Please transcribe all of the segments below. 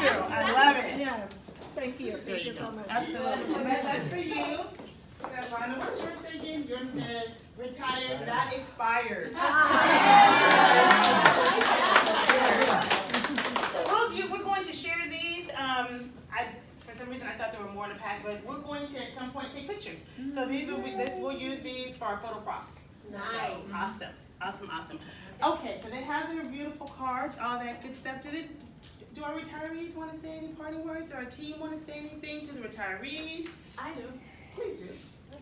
you. I love it. Yes, thank you. Thank you so much. Absolutely. And that's for you. Svetlana, what's yours again? Yours says retired, not expired. So we're going to share these. For some reason I thought there were more in the pack, but we're going to at some point take pictures. So we'll use these for our photo props. Nice. Awesome. Awesome, awesome. Okay, so they have their beautiful cards, all that good stuff. Do our retirees want to say any parting words? Or our team want to say anything to the retirees? I do. Please do.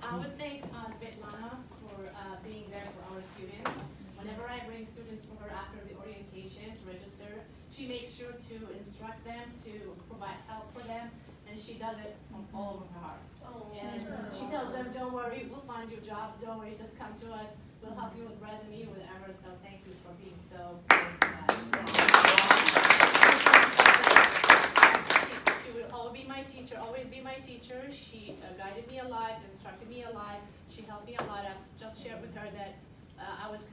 I would thank Svetlana for being there for our students. Whenever I bring students for her after the orientation to register, she makes sure to instruct them, to provide help for them, and she does it from all of her heart. And she tells them, don't worry, we'll find you jobs, don't worry, just come to us. We'll help you with resume, whatever, so thank you for being so great to us. She will always be my teacher. She guided me a lot, instructed me a lot. She helped me a lot. I just shared with her that I was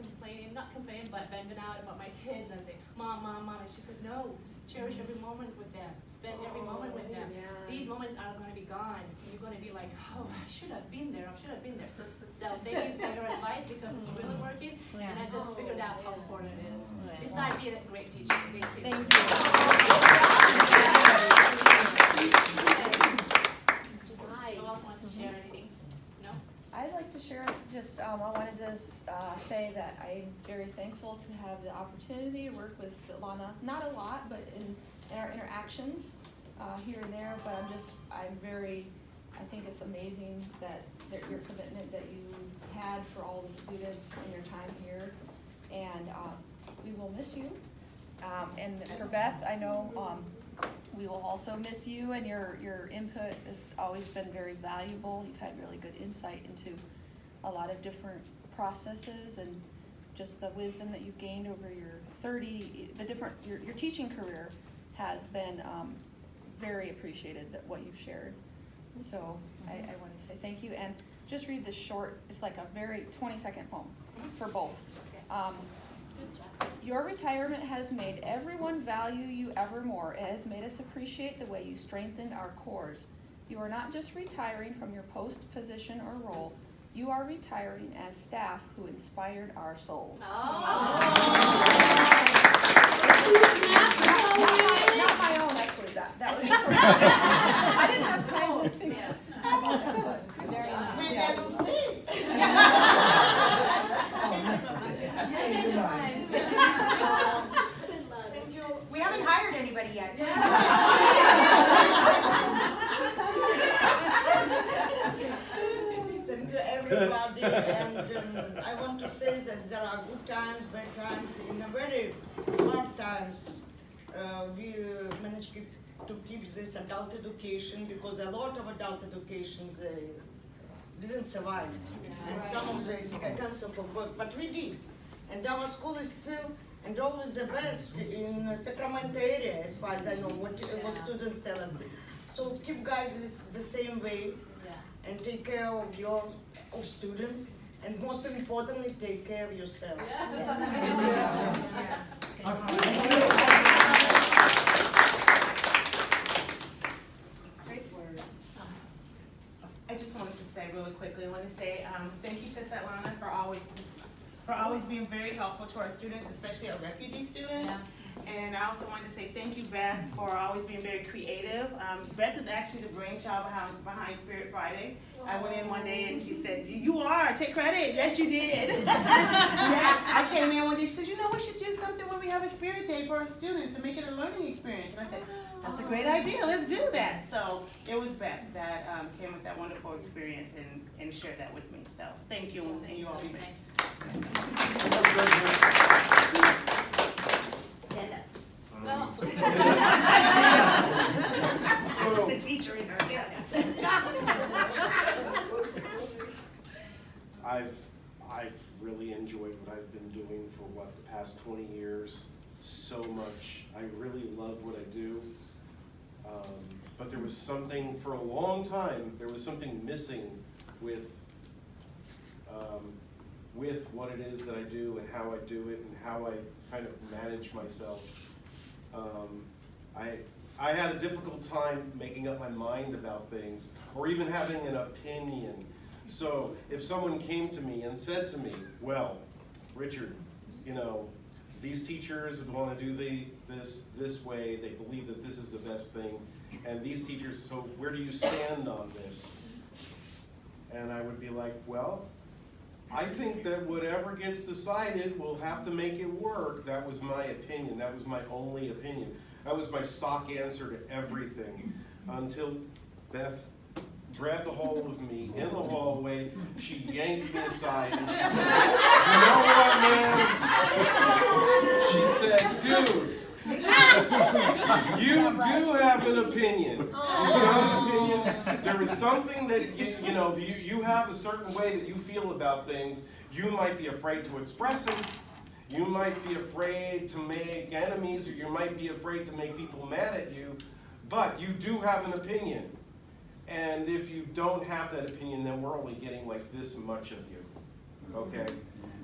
not complaining, but venting out about my kids and mom, and she said, no, cherish every moment with them. Spend every moment with them. Yeah. These moments are going to be gone. You're going to be like, oh, I should have been there. So thank you for your advice because it's really working, and I just figured out how important it is. Besides being a great teacher. Thank you. Thank you. Who else wants to share anything? No? I'd like to share just, I wanted to say that I'm very thankful to have the opportunity to work with Svetlana, not a lot, but in our interactions here and there, but I think it's amazing that your commitment that you had for all the students in your time here, and we will miss you. And for Beth, I know we will also miss you, and your input has always been very valuable. You've had really good insight into a lot of different processes and just the wisdom that you've gained over your teaching career has been very appreciated, that what you've shared. So I want to say thank you, and just read this short, it's like a very 20-second poem for both. Your retirement has made everyone value you ever more. It has made us appreciate the way you strengthened our cores. You are not just retiring from your post, position, or role. You are retiring as staff who inspired our souls. Oh. Not my own, actually. That was just for I didn't have time to think about that, but very nice. We never stay. Change your mind. We haven't hired anybody yet. Thank you everybody, and I want to say that there are good times, bad times. In a very hard times, we managed to keep this adult education, because a lot of adult educations didn't survive, and some of them got cancer for work, but we did. And our school is still and always the best in the Sacramento area, as far as I know, what students tell us. So keep guys the same way, and take care of your students, and most importantly, take care of yourself. Yes. Great word. I just wanted to say really quickly, I want to say thank you to Svetlana for always being very helpful to our students, especially our refugee students. And I also wanted to say thank you, Beth, for always being very creative. Beth is actually the brainchild behind Spirit Friday. I went in one day and she said, "You are, take credit." Yes, you did. Yeah, I came in one day, she said, "You know, we should do something when we have a Spirit Day for our students to make it a learning experience." And I said, "That's a great idea, let's do that." So it was Beth that came with that wonderful experience and shared that with me. So thank you, and you all be missed. Stand up. Well, The teacher in her. I've really enjoyed what I've been doing for the past 20 years so much. I really love what I do. But there was something, for a long time, there was something missing with what it is that I do and how I do it and how I kind of manage myself. I had a difficult time making up my mind about things, or even having an opinion. So if someone came to me and said to me, well, Richard, you know, these teachers would want to do this way, they believe that this is the best thing, and these teachers, so where do you stand on this? And I would be like, well, I think that whatever gets decided, we'll have to make it work. That was my opinion. That was my only opinion. That was my stock answer to everything. Until Beth grabbed a hold of me in the hallway, she yanked me aside, and she said, you know what, man? She said, dude, you do have an opinion. You have an opinion. There is something that you have a certain way that you feel about things. You might be afraid to express it. You might be afraid to make enemies, or you might be afraid to make people mad at you. But you do have an opinion. And if you don't have that opinion, then we're only getting like this much of you. Okay?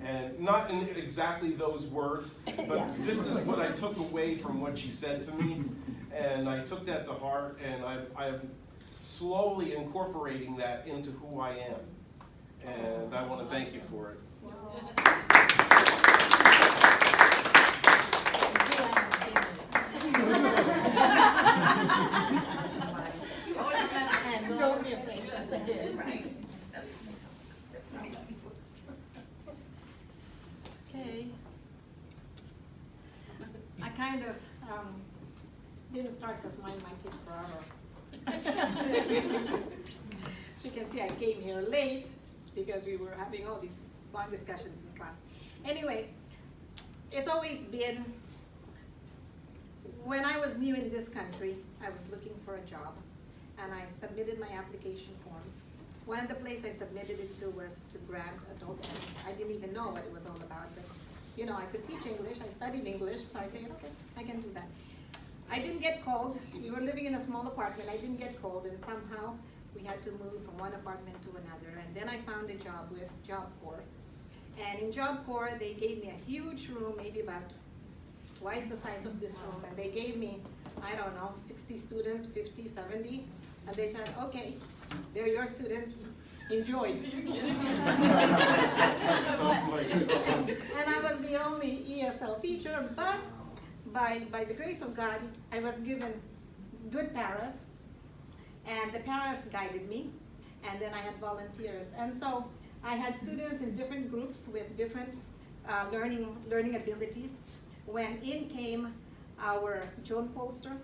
And not in exactly those words, but this is what I took away from what she said to me, and I took that to heart, and I'm slowly incorporating that into who I am, and I want to thank you for it. Don't be afraid to say it. Right. Okay. I kind of didn't start because mine might take forever. As you can see, I came here late because we were having all these long discussions in class. Anyway, it's always been, when I was new in this country, I was looking for a job, and I submitted my application forms. One of the places I submitted it to was to grant adult ed. I didn't even know what it was all about, but you know, I could teach English, I studied English, so I figured, okay, I can do that. I didn't get called. We were living in a small apartment. I didn't get called, and somehow we had to move from one apartment to another. And then I found a job with Job Corps. And in Job Corps, they gave me a huge room, maybe about twice the size of this room, and they gave me, I don't know, 60 students, 50, 70, and they said, okay, they're your students, enjoy. And I was the only ESL teacher, but by the grace of God, I was given good paras, and the paras guided me, and then I had volunteers. And so I had students in different groups with different learning abilities. When in came our Joan Polster,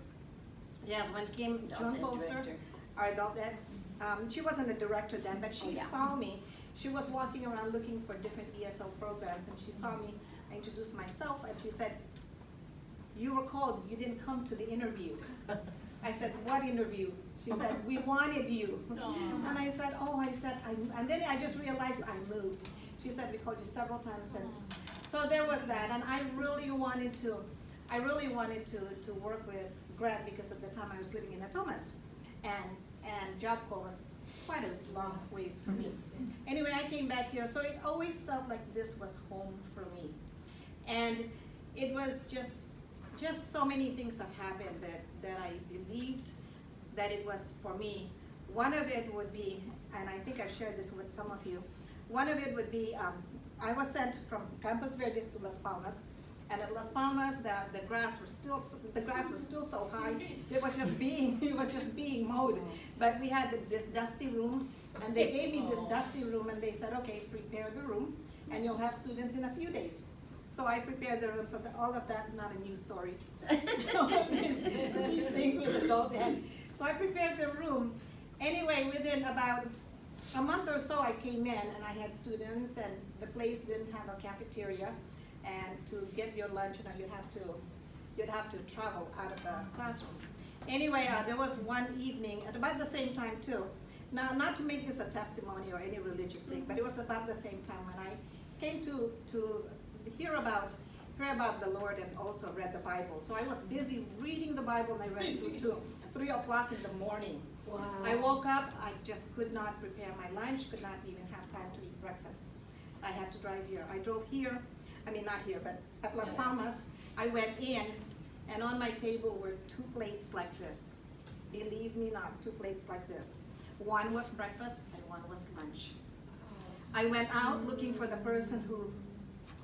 yes, when came Joan Polster, our adult ed, she wasn't a director then, but she saw me. She was walking around looking for different ESL programs, and she saw me. I introduced myself, and she said, you were called, you didn't come to the interview. I said, what interview? She said, we wanted you. And I said, and then I just realized I moved. She said, we called you several times. And so there was that, and I really wanted to work with Grant, because at the time I was living in Thomas, and Job Corps was quite a long ways for me. Anyway, I came back here, so it always felt like this was home for me. And it was just so many things have happened that I believed that it was for me. One of it would be, and I think I've shared this with some of you, one of it would be, I was sent from Campos Verdes to Las Palmas, and at Las Palmas, the grass was still so high. It was just being mowed. But we had this dusty room, and they gave me this dusty room, and they said, okay, prepare the room, and you'll have students in a few days. So I prepared the room, so all of that, not a new story. these things with adult ed. So I prepared the room. Anyway, within about a month or so, I came in, and I had students, and the place didn't have a cafeteria. And to get your lunch, you'd have to travel out of the classroom. Anyway, there was one evening at about the same time too. Now, not to make this a testimony or any religious thing, but it was about the same time when I came to hear about the Lord and also read the Bible. So I was busy reading the Bible, and I read through to 3 o'clock in the morning. Wow. I woke up, I just could not prepare my lunch, could not even have time to eat breakfast. I had to drive here. I drove here. I mean, not here, but at Las Palmas. I went in, and on my table were 2 plates like this. Believe me not, 2 plates like this. One was breakfast and one was lunch. I went out looking for the person who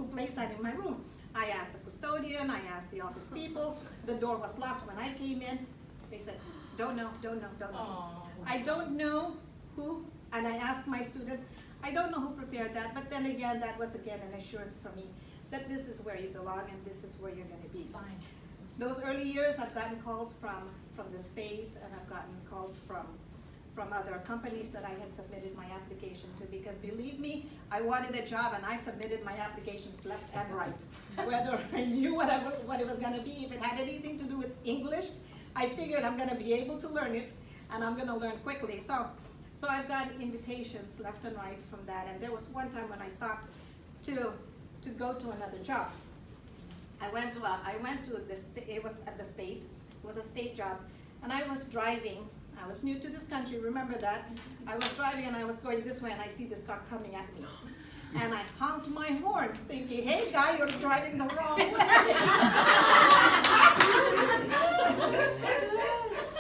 placed that in my room. I asked the custodian, I asked the office people. The door was locked when I came in. They said, don't know, don't know, don't know. I don't know who, and I asked my students, I don't know who prepared that, but then again, that was again an assurance for me that this is where you belong and this is where you're gonna be. Those early years, I've gotten calls from the state, and I've gotten calls from other companies that I had submitted my application to, because believe me, I wanted a job and I submitted my applications left and right. Whether I knew what it was gonna be, if it had anything to do with English, I figured I'm gonna be able to learn it, and I'm gonna learn quickly. So I've gotten invitations left and right from that, and there was one time when I thought to go to another job. I went to it was at the state, it was a state job, and I was driving. I was new to this country, remember that? I was driving and I was going this way and I see this car coming at me. And I honked my horn thinking, hey guy, you're driving the wrong way.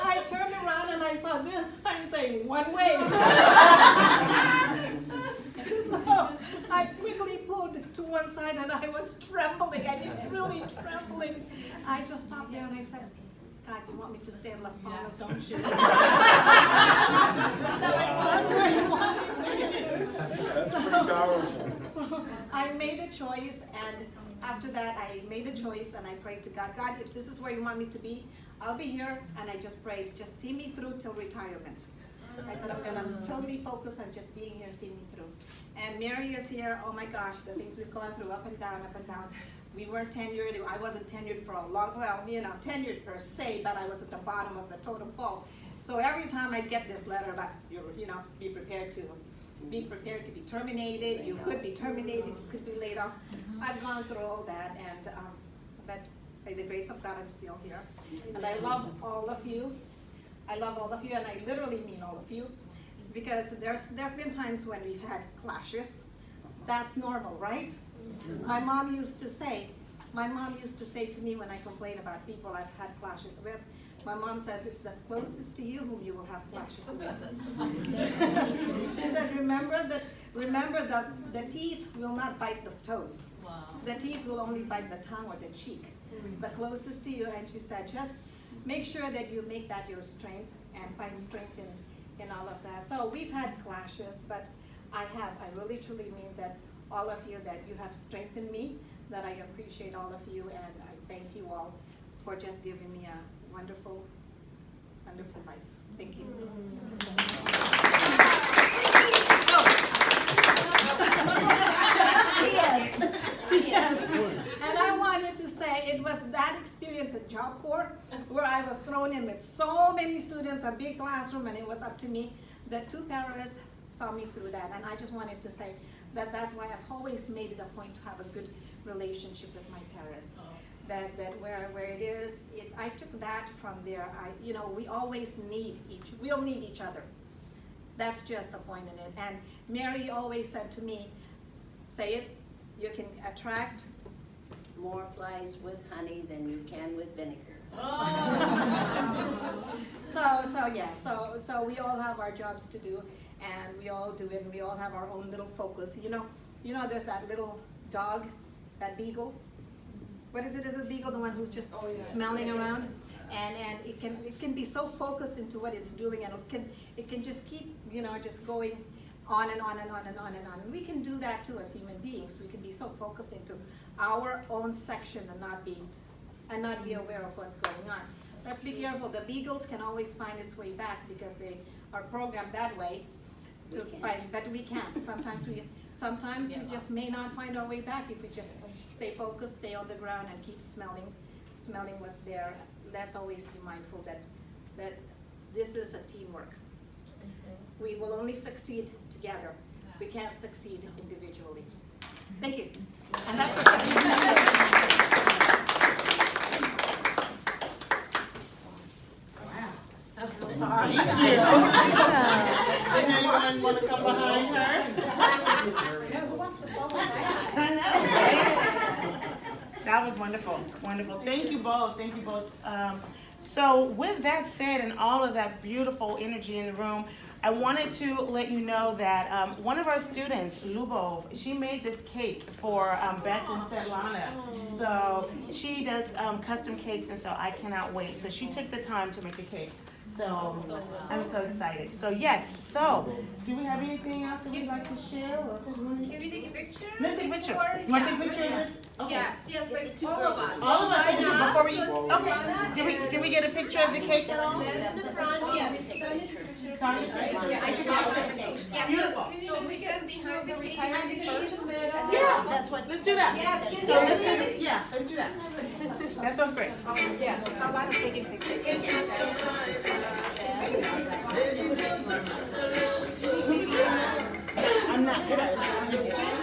I turned around and I saw this sign saying one way. So I quickly pulled to one side and I was trembling, really trembling. I just stopped there and I said, God, you want me to stay in Las Palmas, don't you? That's where you want me to be. That's pretty powerful. So I made a choice, and after that I made a choice and I prayed to God, God, if this is where you want me to be, I'll be here. And I just prayed, just see me through till retirement. I said, I'm gonna totally focus on just being here, see me through. And Mary is here, oh my gosh, the things we've gone through, up and down, up and down. We weren't tenured, I wasn't tenured for a long, well, tenured per se, but I was at the bottom of the totem pole. So every time I get this letter about, be prepared to be terminated, you could be terminated, you could be laid off. I've gone through all that, and but by the grace of God, I'm still here. And I love all of you. I love all of you, and I literally mean all of you, because there have been times when we've had clashes. That's normal, right? My mom used to say to me when I complain about people I've had clashes with, my mom says, it's the closest to you whom you will have clashes with. She said, remember that the teeth will not bite the toes. Wow. The teeth will only bite the tongue or the cheek. The closest to you, and she said, just make sure that you make that your strength and find strength in all of that. So we've had clashes, but I really truly mean that all of you, that you have strengthened me, that I appreciate all of you, and I thank you all for just giving me a wonderful, wonderful life. Thank you. Yes. And I wanted to say it was that experience at Job Corps where I was thrown in with so many students, a big classroom, and it was up to me. The 2 paras saw me through that, and I just wanted to say that that's why I've always made it a point to have a good relationship with my paras. That where it is, I took that from there. We always we'll need each other. That's just a point in it. And Mary always said to me, say it, you can attract more flies with honey than you can with vinegar. So we all have our jobs to do, and we all do it, and we all have our own little focus. There's that little dog, that beagle. What is it? Is it beagle, the one who's just smelling around? And it can be so focused into what it's doing, and it can just keep just going on and on and on and on and on. And we can do that too as human beings. We can be so focused into our own section and not be aware of what's going on. Let's be careful. The beagles can always find its way back because they are programmed that way to find, but we can't. Sometimes we just may not find our way back if we just stay focused, stay on the ground, and keep smelling what's there. Let's always be mindful that this is a teamwork. We will only succeed together. We can't succeed individually. Thank you. And that's what I'm sorry. Did anyone want to come behind her? Who wants to follow that? That was wonderful, wonderful. Thank you both, thank you both. So with that said and all of that beautiful energy in the room, I wanted to let you know that one of our students, Lubov, she made this cake for Beth and Svetlana. So she does custom cakes, and so I cannot wait. So she took the time to make a cake. So I'm so excited. So yes, so do we have anything else that we'd like to share? Or Can we take a picture? let's take a picture. Or- You want to take a yeah, picture of this? Okay. Yes, like all of us. All of us, Line up, before we, so it's okay. Svetlana Did we get a picture of the cake at all? and in the front, yes. Beautiful. So we can behind the cake, behind the cake in the middle. Yeah, That's what. let's do that. Yes, So yes, let's do yes. this, yeah, let's do that. That sounds great. Yes. I'm not good at it.